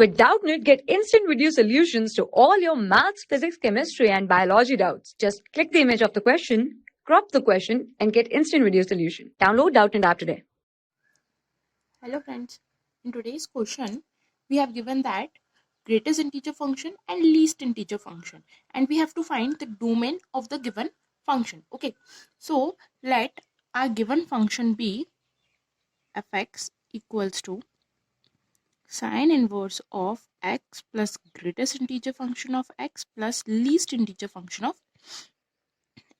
With Doubtnut, get instant video solutions to all your maths, physics, chemistry, and biology doubts. Just click the image of the question, crop the question, and get instant video solution. Download Doubtnut app today. Hello friends, in today's question we have given that greatest integer function and least integer function, and we have to find the domain of the given function. Okay, so let our given function be fx equals to sine inverse of x plus greatest integer function of x plus least integer function of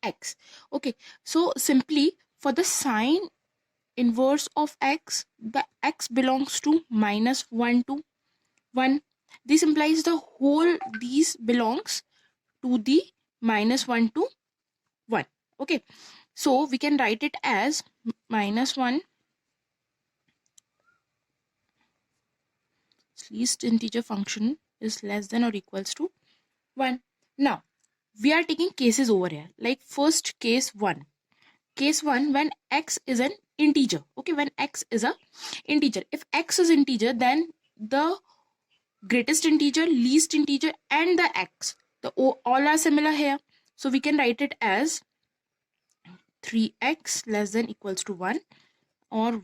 x. Okay, so simply for the sine inverse of x, the x belongs to -1 to 1. This implies the whole these belongs to the -1 to 1. Okay, so we can write it as -1 least integer function is less than or equals to 1. Now we are taking cases over here, like first case 1. Case 1, when x is an integer. Okay, when x is a integer, if x is integer, then the greatest integer, least integer, and the x, all are similar here. So we can write it as 3x less than equals to 1, or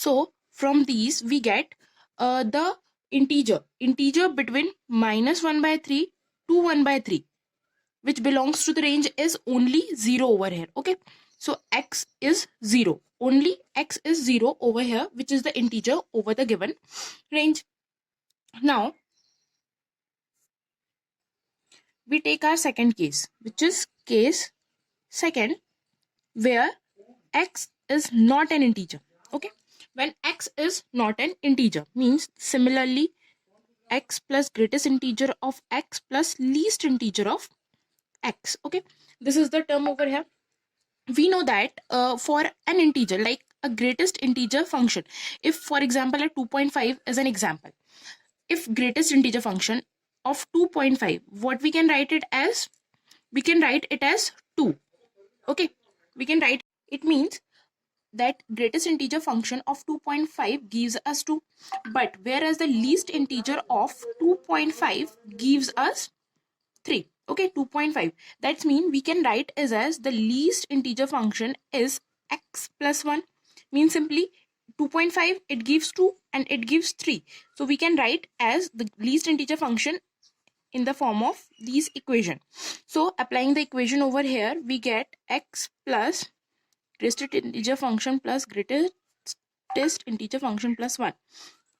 so from these we get the integer between -1/3 to 1/3, which belongs to the range is only 0 over here. Okay, so x is 0, only x is 0 over here, which is the integer over the given range. Now we take our second case, which is case second, where x is not an integer. Okay, when x is not an integer means similarly x plus greatest integer of x plus least integer of x. Okay, this is the term over here. We know that for an integer, like a greatest integer function, if for example a 2.5 is an example, if greatest integer function of 2.5, what we can write it as? We can write it as 2. Okay, we can write it means that greatest integer function of 2.5 gives us 2, but whereas the least integer of 2.5 gives us 3. Okay, 2.5, that means we can write as the least integer function is x plus 1, means simply 2.5 it gives 2 and it gives 3, so we can write as the least integer function in the form of these equation. So applying the equation over here, we get x plus greatest integer function plus greatest integer function plus 1.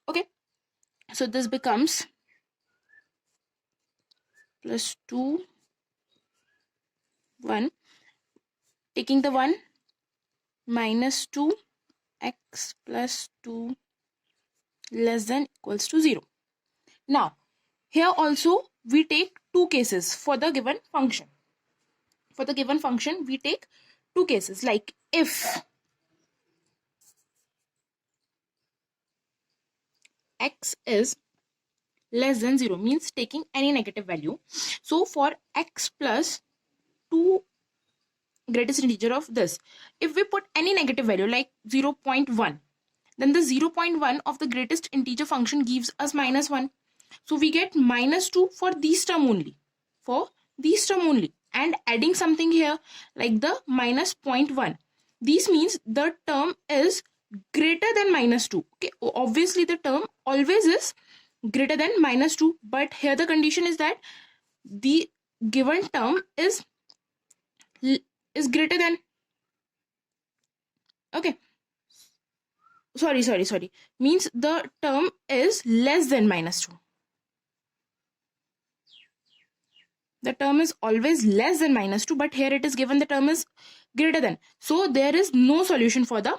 Okay, so this becomes plus 2 1, taking the 1, minus 2 x plus 2 less than equals to 0. Now here also we take two cases for the given function. For the given function we take two cases, like if x is less than 0 means taking any negative value. So for x plus 2 greatest integer of this, if we put any negative value like 0.1, then the 0.1 of the greatest integer function gives us -1. So we get -2 for this term only, for this term only, and adding something here like the -0.1. This means the term is greater than -2. Okay, obviously the term always is greater than -2, but here the condition is that the given term is greater than, okay, sorry, means the term is less than -2. The term is always less than -2, but here it is given the term is greater than. So there is no solution for the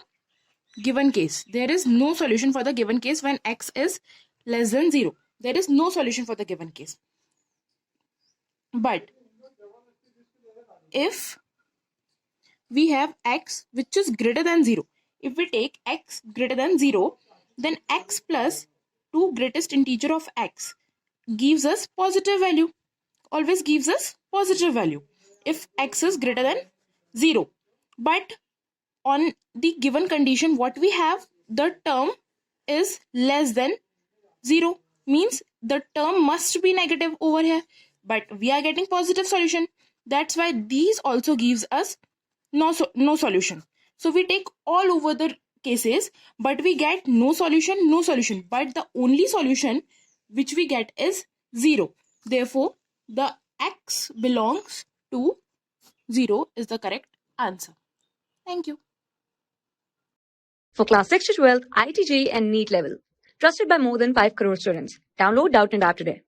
given case. There is no solution for the given case when x is less than 0. There is no solution for the given case. But if we have x which is greater than 0, if we take x greater than 0, then x plus 2 greatest integer of x gives us positive value, always gives us positive value if x is greater than 0. But on the given condition, what we have, the term is less than 0, means the term must be negative over here, but we are getting positive solution. That's why these also gives us no solution. So we take all over the cases, but we get no solution, but the only solution which we get is 0. Therefore the x belongs to 0 is the correct answer. Thank you. For class 6 to 12, IIT JEE and NEET level. Trusted by more than 5 crore students. Download Doubtnut app today.